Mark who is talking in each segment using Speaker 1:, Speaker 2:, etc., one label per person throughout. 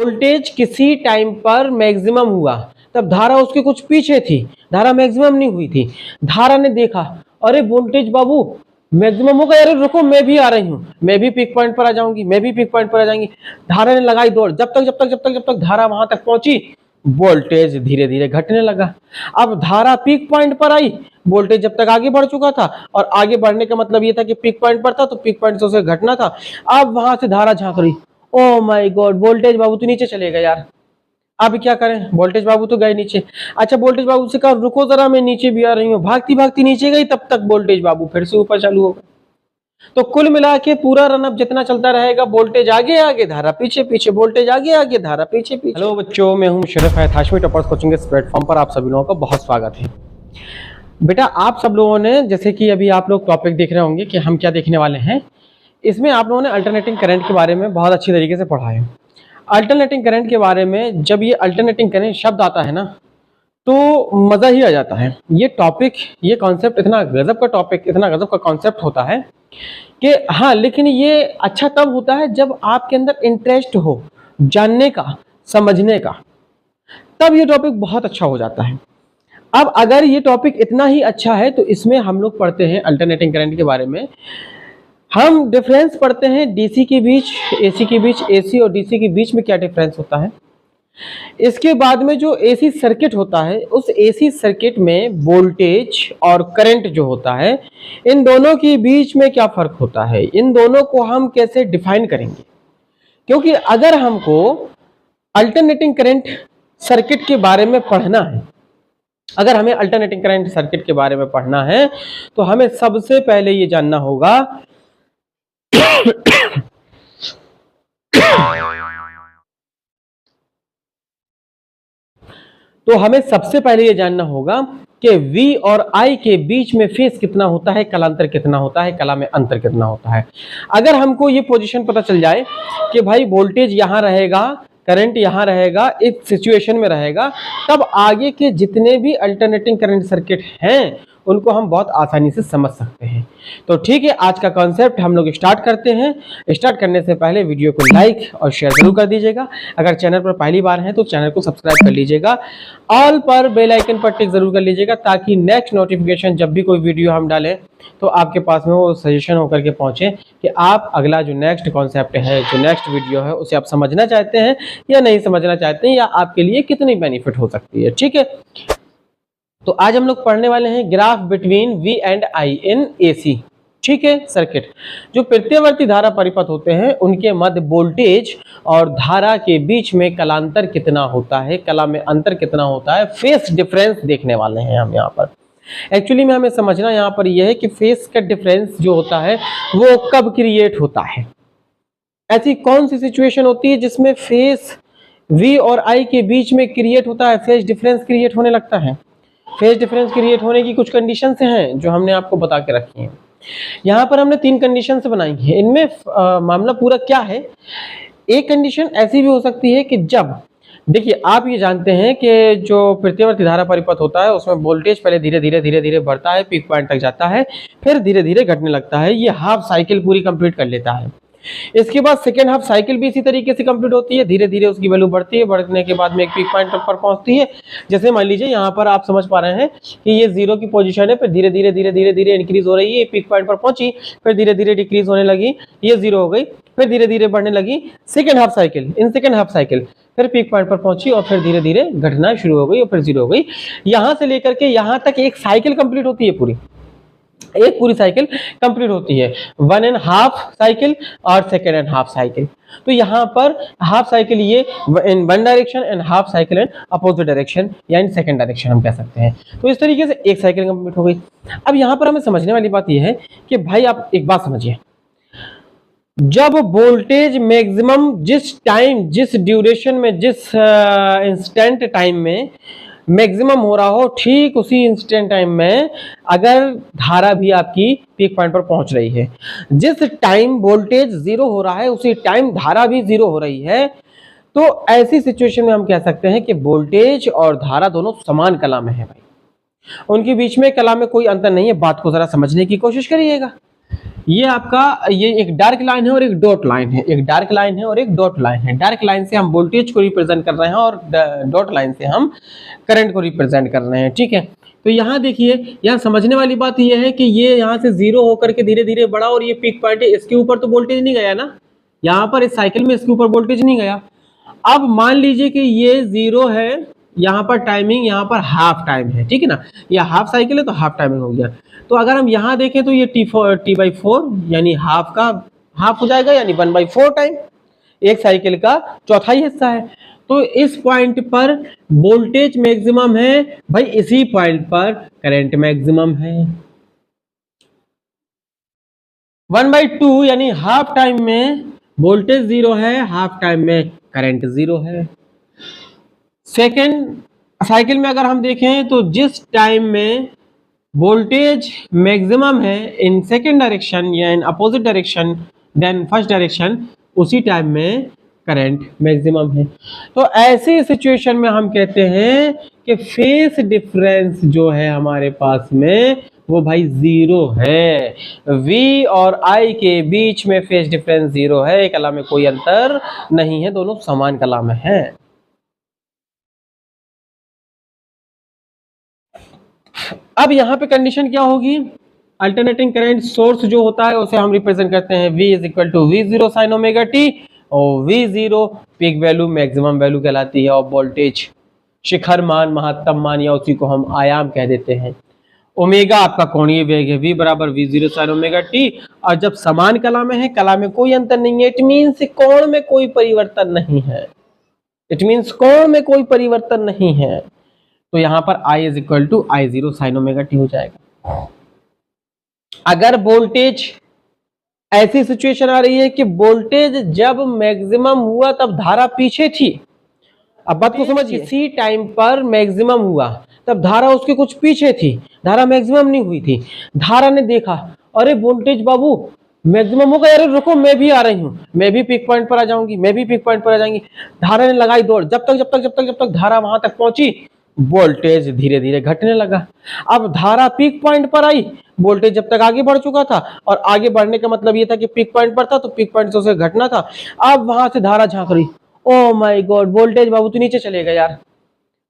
Speaker 1: Voltage किसी time पर maximum हुआ, तब धारा उसके कुछ पीछे थी, धारा मैक्सिमम नहीं हुई थी। धारा ने देखा अरे वोल्टेज बाबू मैक्सिमम हो गया, अरे रुको मैं भी आ रही हूँ, मैं भी पीक पॉइंट पर आ जाऊंगी, मैं भी पीक पॉइंट पर आ जाऊंगी। धारा ने लगाई दौड़, जब तक धारा वहां तक पहुंची, वोल्टेज धीरे धीरे घटने लगा। अब धारा पीक पॉइंट पर आई, वोल्टेज जब तक आगे बढ़ चुका था, और आगे बढ़ने का मतलब ये था कि पीक पॉइंट पर था तो पीक पॉइंट से उसे घटना था। अब वहां से धारा झांक रही, ओ माय गॉड वोल्टेज बाबू तो नीचे चले गए यार, अब क्या करें, वोल्टेज बाबू तो गए नीचे। अच्छा वोल्टेज बाबू से कहा रुको जरा मैं नीचे भी आ रही हूँ, भागती भागती नीचे गई, तब तक वोल्टेज बाबू फिर से ऊपर चालू हो गए। तो कुल मिला के पूरा रनअप जितना चलता रहेगा, वोल्टेज आगे आगे धारा पीछे पीछे, वोल्टेज आगे आगे धारा पीछे पीछे। हेलो बच्चों, मैं हूं मुशर्रफ हैत हाशमी, टॉपर्स कोचिंग के इस प्लेटफॉर्म पर आप सभी लोगों का बहुत स्वागत है। बेटा आप सब लोगों ने, जैसे कि अभी आप लोग टॉपिक देख रहे होंगे कि हम क्या देखने वाले हैं, इसमें आप लोगों ने अल्टरनेटिंग करंट के बारे में बहुत अच्छी तरीके से पढ़ा है। अल्टरनेटिंग करंट के बारे में जब ये अल्टरनेटिंग करंट शब्द आता है ना, तो मज़ा ही आ जाता है। ये टॉपिक, ये कॉन्सेप्ट इतना गजब का टॉपिक, इतना गजब का कॉन्सेप्ट होता है कि हाँ, लेकिन ये अच्छा तब होता है जब आपके अंदर इंटरेस्ट हो जानने का, समझने का, तब ये टॉपिक बहुत अच्छा हो जाता है। अब अगर ये टॉपिक इतना ही अच्छा है तो इसमें हम लोग पढ़ते हैं अल्टरनेटिंग करंट के बारे में, हम डिफरेंस पढ़ते हैं डीसी के बीच, एसी के बीच, एसी और डीसी के बीच में क्या डिफरेंस होता है। इसके बाद में जो एसी सर्किट होता है, उस एसी सर्किट में वोल्टेज और करंट जो होता है, इन दोनों के बीच में क्या फर्क होता है, इन दोनों को हम कैसे डिफाइन करेंगे। क्योंकि अगर हमको अल्टरनेटिंग करंट सर्किट के बारे में पढ़ना है, अगर हमें अल्टरनेटिंग करंट सर्किट के बारे में पढ़ना है, तो हमें सबसे पहले ये जानना होगा तो हमें सबसे पहले ये जानना होगा कि V और I के बीच में फेज कितना होता है, कलांतर कितना होता है, कला में अंतर कितना होता है। अगर हमको ये पोजीशन पता चल जाए कि भाई वोल्टेज यहाँ रहेगा, करंट यहाँ रहेगा, इस सिचुएशन में रहेगा, तब आगे के जितने भी अल्टरनेटिंग करंट सर्किट हैं उनको हम बहुत आसानी से समझ सकते हैं। तो ठीक है, आज का कॉन्सेप्ट हम लोग स्टार्ट करते हैं। स्टार्ट करने से पहले वीडियो को लाइक और शेयर जरूर कर दीजिएगा। अगर चैनल पर पहली बार हैं तो चैनल को सब्सक्राइब कर लीजिएगा, ऑल पर बेल आइकन पर टिक जरूर कर लीजिएगा, ताकि नेक्स्ट नोटिफिकेशन जब भी कोई वीडियो हम डालें तो आपके पास में वो सजेशन होकर के पहुंचे कि आप अगला जो नेक्स्ट कॉन्सेप्ट है, जो नेक्स्ट वीडियो है, उसे आप समझना चाहते हैं या नहीं समझना चाहते हैं, या आपके लिए कितनी बेनिफिट हो सकती है। ठीक है, तो आज हम लोग पढ़ने वाले हैं graph between V and I in AC। ठीक है, सर्किट जो प्रत्यवर्ती धारा परिपथ होते हैं उनके मध्य वोल्टेज और धारा के बीच में कलांतर कितना होता है, कला में अंतर कितना होता है, फेज डिफरेंस देखने वाले हैं हम यहाँ पर। एक्चुअली में हमें समझना यहाँ पर यह है कि फेज का डिफरेंस जो होता है वो कब क्रिएट होता है। ऐसी कौन सी सिचुएशन होती है जिसमें फेज V और I के बीच में क्रिएट होता है, फेज डिफरेंस क्रिएट होने लगता है। फेज डिफरेंस क्रिएट होने की कुछ कंडीशंस हैं जो हमने आपको बता के रखी हैं। यहाँ पर हमने 3 कंडीशंस बनाई हैं। इनमें मामला पूरा क्या है, एक कंडीशन ऐसी भी हो सकती है कि जब, देखिए आप ये जानते हैं कि जो प्रत्यवर्ती धारा परिपथ होता है उसमें वोल्टेज पहले धीरे धीरे बढ़ता है, पीक पॉइंट तक जाता है, फिर धीरे धीरे घटने लगता है। ये हाफ साइकिल पूरी कंप्लीट कर लेता है। इसके बाद सेकेंड हाफ साइकिल भी इसी तरीके से कंप्लीट होती है, धीरे धीरे उसकी वैल्यू बढ़ती है, बढ़ने के बाद में एक पीक पॉइंट पर पहुंचती है। जैसे मान लीजिए यहाँ पर आप समझ पा रहे हैं कि ये 0 की पोजीशन है, फिर धीरे धीरे इंक्रीज हो रही है, पीक पॉइंट पर पहुंची, फिर धीरे धीरे डिक्रीज होने लगी, ये 0 हो गई, फिर धीरे धीरे बढ़ने लगी। Second half cycle, in second half cycle फिर पीक पॉइंट पर पहुंची और फिर धीरे धीरे घटना शुरू हो गई और फिर 0 हो गई। यहां से लेकर के यहां तक एक साइकिल कंप्लीट होती है, पूरी एक पूरी साइकिल कंप्लीट होती है, 1.5 साइकिल और 2.5 साइकिल। तो यहाँ पर हाफ साइकिल ये इन 1 direction and half cycle in opposite direction या इन 2nd डायरेक्शन हम कह सकते हैं। तो इस तरीके से एक साइकिल कंप्लीट हो गई। अब यहाँ पर हमें समझने वाली बात यह है कि भाई आप एक बात समझिए, जब वोल्टेज मैक्सिमम जिस टाइम, जिस ड्यूरेशन में, जिस इंस्टेंट टाइम में मैक्सिमम हो रहा हो, ठीक उसी इंस्टेंट टाइम में अगर धारा भी आपकी पीक पॉइंट पर पहुंच रही है, जिस टाइम वोल्टेज 0 हो रहा है उसी टाइम धारा भी 0 हो रही है, तो ऐसी सिचुएशन में हम कह सकते हैं कि वोल्टेज और धारा दोनों समान कला में है भाई, उनके बीच में कला में कोई अंतर नहीं है। बात को जरा समझने की कोशिश करिएगा। ये आपका ये एक डार्क लाइन है और एक डॉट लाइन है, एक डार्क लाइन है और एक डॉट लाइन है। डार्क लाइन से हम वोल्टेज को रिप्रेजेंट कर रहे हैं और डॉट लाइन से हम करंट को रिप्रेजेंट कर रहे हैं, ठीक है। तो यहाँ देखिए, यहाँ समझने वाली बात यह है कि ये यहाँ से जीरो होकर के धीरे धीरे बढ़ा और ये पीक पॉइंट है, इसके ऊपर तो वोल्टेज नहीं गया ना, यहाँ पर इस साइकिल में इसके ऊपर वोल्टेज नहीं गया। अब मान लीजिए कि ये जीरो है, यहाँ पर टाइमिंग, यहाँ पर हाफ टाइम है, ठीक है ना, ये हाफ साइकिल है तो हाफ टाइमिंग हो गया। तो अगर हम यहाँ देखें तो ये T/4 यानी हाफ का हाफ हो जाएगा, यानी 1/4 टाइम, एक साइकिल का चौथाई हिस्सा है। तो इस पॉइंट पर वोल्टेज मैक्सिमम है भाई, इसी पॉइंट पर करंट मैक्सिमम है। 1/2 यानी हाफ टाइम में वोल्टेज जीरो है, हाफ टाइम में करंट जीरो है। सेकेंड साइकिल में अगर हम देखें तो जिस टाइम में वोल्टेज मैक्सिमम है इन सेकेंड डायरेक्शन या in opposite direction then first direction, उसी टाइम में करंट मैक्सिमम है। तो ऐसी सिचुएशन में हम कहते हैं कि फेस डिफरेंस जो है हमारे पास में वो भाई जीरो है। V और I के बीच में फेस डिफरेंस जीरो है, कला में कोई अंतर नहीं है, दोनों समान कला में है। अब यहाँ पे कंडीशन क्या होगी, अल्टरनेटिंग करंट सोर्स जो होता है उसे हम रिप्रेजेंट करते हैं V = V0 sin omega t, और V0 peak value maximum value कहलाती है, और वोल्टेज शिखर मान, महत्तम मान, या उसी को हम आयाम कह देते हैं। ओमेगा आपका कोणीय वेग है, V = V0 sin omega t, और जब समान कला में है, कला में कोई अंतर नहीं है, इट मीन्स कोण में कोई परिवर्तन नहीं है, इट मीन्स कोण में कोई परिवर्तन नहीं है। तो यहां पर I = I0 sin omega t हो जाएगा। अगर वोल्टेज ऐसी सिचुएशन आ रही है कि वोल्टेज जब मैक्सिमम हुआ तब धारा पीछे थी, अब बात को समझिए, इसी टाइम पर मैक्सिमम हुआ तब धारा उसके कुछ पीछे थी, धारा मैक्सिमम नहीं हुई थी। धारा ने देखा अरे वोल्टेज बाबू मैक्सिमम हो गया, अरे रुको मैं भी आ रही हूँ, मैं भी पीक पॉइंट पर आ जाऊंगी, मैं भी पीक पॉइंट पर आ जाएंगी। धारा ने लगाई दौड़, जब तक धारा वहां तक पहुंची, वोल्टेज धीरे धीरे घटने लगा। अब धारा पीक पॉइंट पर आई, वोल्टेज जब तक आगे बढ़ चुका था, और आगे बढ़ने का मतलब ये था कि पीक पॉइंट पर था तो पीक पॉइंट से उसे घटना था। अब वहां से धारा झांक रही, ओ माय गॉड वोल्टेज बाबू तो नीचे चले गए यार,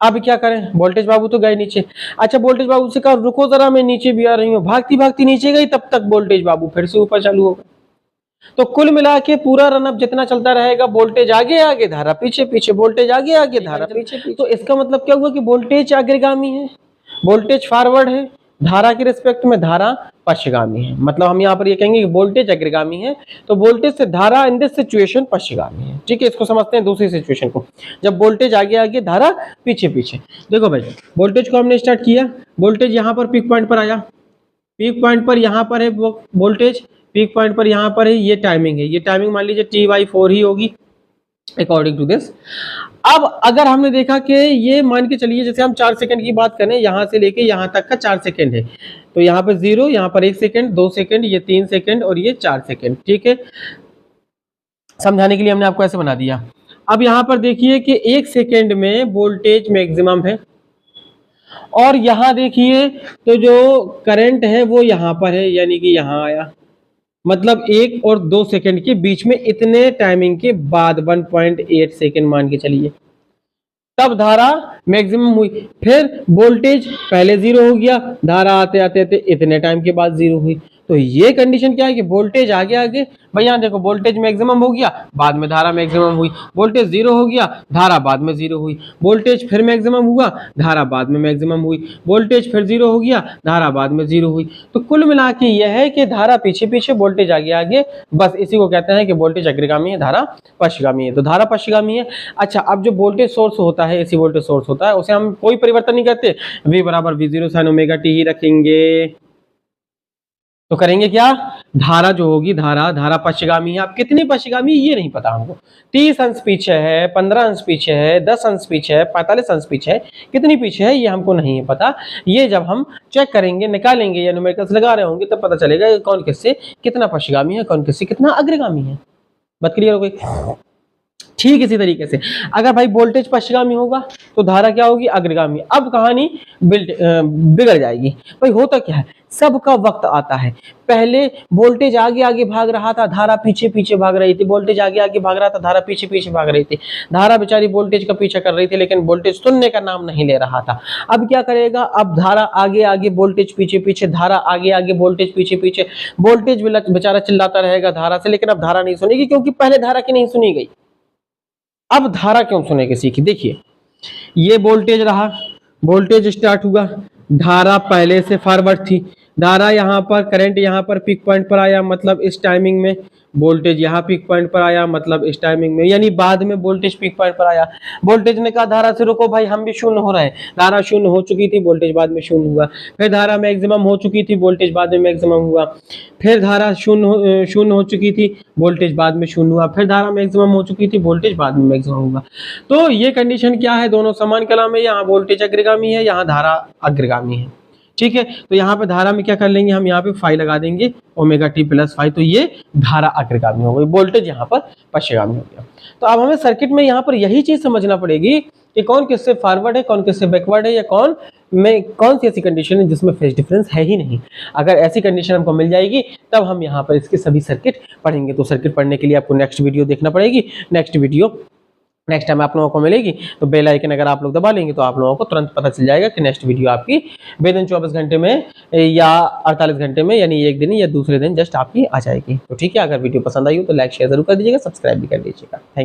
Speaker 1: अब क्या करें, वोल्टेज बाबू तो गए नीचे। अच्छा वोल्टेज बाबू से कहा रुको जरा मैं नीचे भी आ रही हूँ, भागती भागती नीचे गई, तब तक वोल्टेज बाबू फिर से ऊपर चालू होगा। तो कुल मिला के पूरा रनअप जितना चलता रहेगा, वोल्टेज आगे आगे धारा पीछे पीछे, वोल्टेज आगे आगे धारा पीछे पीछे। तो इसका मतलब क्या हुआ कि वोल्टेज अग्रगामी है, वोल्टेज फॉरवर्ड है, धारा के रिस्पेक्ट में धारा पश्चिगामी है। मतलब हम यहाँ पर ये कहेंगे कि वोल्टेज अग्रगामी है, तो वोल्टेज से धारा इन दिस सिचुएशन पश्चिगामी है। ठीक है, इसको समझते हैं दूसरी सिचुएशन को, जब वोल्टेज आगे आगे धारा पीछे पीछे। देखो भाई वोल्टेज को हमने स्टार्ट किया, वोल्टेज यहाँ पर पीक पॉइंट पर आया, पीक पॉइंट पर यहाँ पर है वोल्टेज, पीक पॉइंट पर यहाँ पर है, ये टाइमिंग है, ये टाइमिंग मान लीजिए T/4 ही होगी अकॉर्डिंग टू दिस। अब अगर हमने देखा कि ये मान के चलिए जैसे हम 4 सेकंड की बात करें, यहाँ से लेके यहाँ तक का 4 सेकंड है, तो यहाँ पर 0, यहाँ पर 1 सेकंड, 2 सेकंड, ये 3 सेकंड और ये 4 सेकंड। ठीक है, समझाने के लिए हमने आपको ऐसे बना दिया। अब यहाँ पर देखिए कि 1 सेकंड में वोल्टेज मैक्सिमम है, और यहाँ देखिए तो जो करंट है वो यहाँ पर है, यानी कि यहाँ आया, मतलब 1 और 2 सेकंड के बीच में इतने टाइमिंग के बाद 1.8 सेकंड मान के चलिए, तब धारा मैक्सिमम हुई। फिर वोल्टेज पहले 0 हो गया, धारा आते आते आते इतने टाइम के बाद 0 हुई। तो ये कंडीशन क्या है कि वोल्टेज आगे आगे, भाई यहाँ देखो वोल्टेज मैक्सिमम हो गया, बाद में धारा मैक्सिमम हुई, वोल्टेज 0 हो गया, धारा बाद में 0 हुई, वोल्टेज फिर मैक्सिमम हुआ, धारा बाद में मैक्सिमम हुई, वोल्टेज फिर 0 हो गया, धारा बाद में 0 हुई। तो कुल मिला के यह है कि धारा पीछे पीछे, वोल्टेज आगे आगे, बस इसी को कहते हैं कि वोल्टेज अग्रगामी है, धारा पश्चिगामी है। तो धारा पश्चिगामी है। अच्छा, अब जो वोल्टेज सोर्स होता है, एसी वोल्टेज सोर्स होता है, उसे हम कोई परिवर्तन नहीं करते, V = V0 sin omega t ही रखेंगे। तो करेंगे क्या, धारा जो होगी, धारा पश्चिगामी है। अब कितनी पश्चिगामी ये नहीं पता हमको, 30 अंश पीछे है, 15 अंश पीछे है, 10 अंश पीछे है, 45 अंश पीछे है, कितनी पीछे है ये हमको नहीं है पता। ये जब हम चेक करेंगे, निकालेंगे या न्यूमेरिकल्स लगा रहे होंगे, तब पता चलेगा कौन किससे कितना पश्चिगामी है, कौन किससे कितना अग्रगामी है। बात क्लियर हो गई। ठीक इसी तरीके से अगर भाई वोल्टेज पश्चिगामी होगा तो धारा क्या होगी, अग्रगामी। अब कहानी बिगड़ जाएगी। भाई होता क्या है, सबका वक्त आता है। पहले वोल्टेज आगे आगे भाग रहा था, धारा पीछे पीछे भाग रही थी, वोल्टेज आगे आगे भाग रहा था, धारा पीछे पीछे भाग रही थी। धारा बेचारी वोल्टेज का पीछा कर रही थी, लेकिन वोल्टेज सुनने का नाम नहीं ले रहा था। अब क्या करेगा, अब धारा आगे आगे वोल्टेज पीछे पीछे, धारा आगे आगे वोल्टेज पीछे पीछे, वोल्टेज बेचारा चिल्लाता रहेगा धारा से, लेकिन अब धारा नहीं सुनेगी, क्योंकि पहले धारा की नहीं सुनी गई। अब धारा क्यों सुनेगी सीखी, देखिए ये वोल्टेज रहा, वोल्टेज स्टार्ट हुआ, धारा पहले से फॉरवर्ड थी, धारा यहाँ पर करंट यहाँ पर पीक पॉइंट पर आया, मतलब इस टाइमिंग में वोल्टेज यहाँ पीक पॉइंट पर आया, मतलब इस टाइमिंग में, यानी बाद में वोल्टेज पीक पॉइंट पर आया। वोल्टेज ने कहा धारा से रुको भाई, हम भी शून्य हो रहे हैं। धारा शून्य हो चुकी थी, वोल्टेज बाद में शून्य हुआ। फिर धारा मैक्सिमम हो चुकी थी, वोल्टेज बाद में मैक्सिमम हुआ। फिर धारा शून्य हो चुकी थी, वोल्टेज बाद में शून्य हुआ। फिर धारा मैक्सिमम हो चुकी थी, वोल्टेज बाद में मैक्सिमम हुआ। तो ये कंडीशन क्या है, दोनों समान कला में, यहाँ वोल्टेज अग्रगामी है, यहाँ धारा अग्रगामी है। ठीक है, तो यहाँ पे धारा में क्या कर लेंगे हम, यहाँ पे फाई लगा देंगे ओमेगा टी प्लस फाई, तो ये धारा अग्रगामी हो गई, वोल्टेज यहाँ पर पश्चिगामी हो गया। तो अब हमें सर्किट में यहाँ पर यही चीज समझना पड़ेगी कि कौन किससे फॉरवर्ड है, कौन किससे बैकवर्ड है, या कौन सी ऐसी कंडीशन है जिसमें फेज डिफरेंस है ही नहीं। अगर ऐसी कंडीशन हमको मिल जाएगी तब हम यहाँ पर इसके सभी सर्किट पढ़ेंगे। तो सर्किट पढ़ने के लिए आपको नेक्स्ट वीडियो देखना पड़ेगी। नेक्स्ट टाइम आप लोगों को मिलेगी, तो बेल आइकन अगर आप लोग दबा लेंगे तो आप लोगों को तुरंत पता चल जाएगा कि नेक्स्ट वीडियो आपकी विदिन 24 घंटे में या 48 घंटे में, यानी एक दिन या दूसरे दिन जस्ट आपकी आ जाएगी। तो ठीक है, अगर वीडियो पसंद आई हो तो लाइक शेयर जरूर कर दीजिएगा, सब्सक्राइब भी कर दीजिएगा। थैंक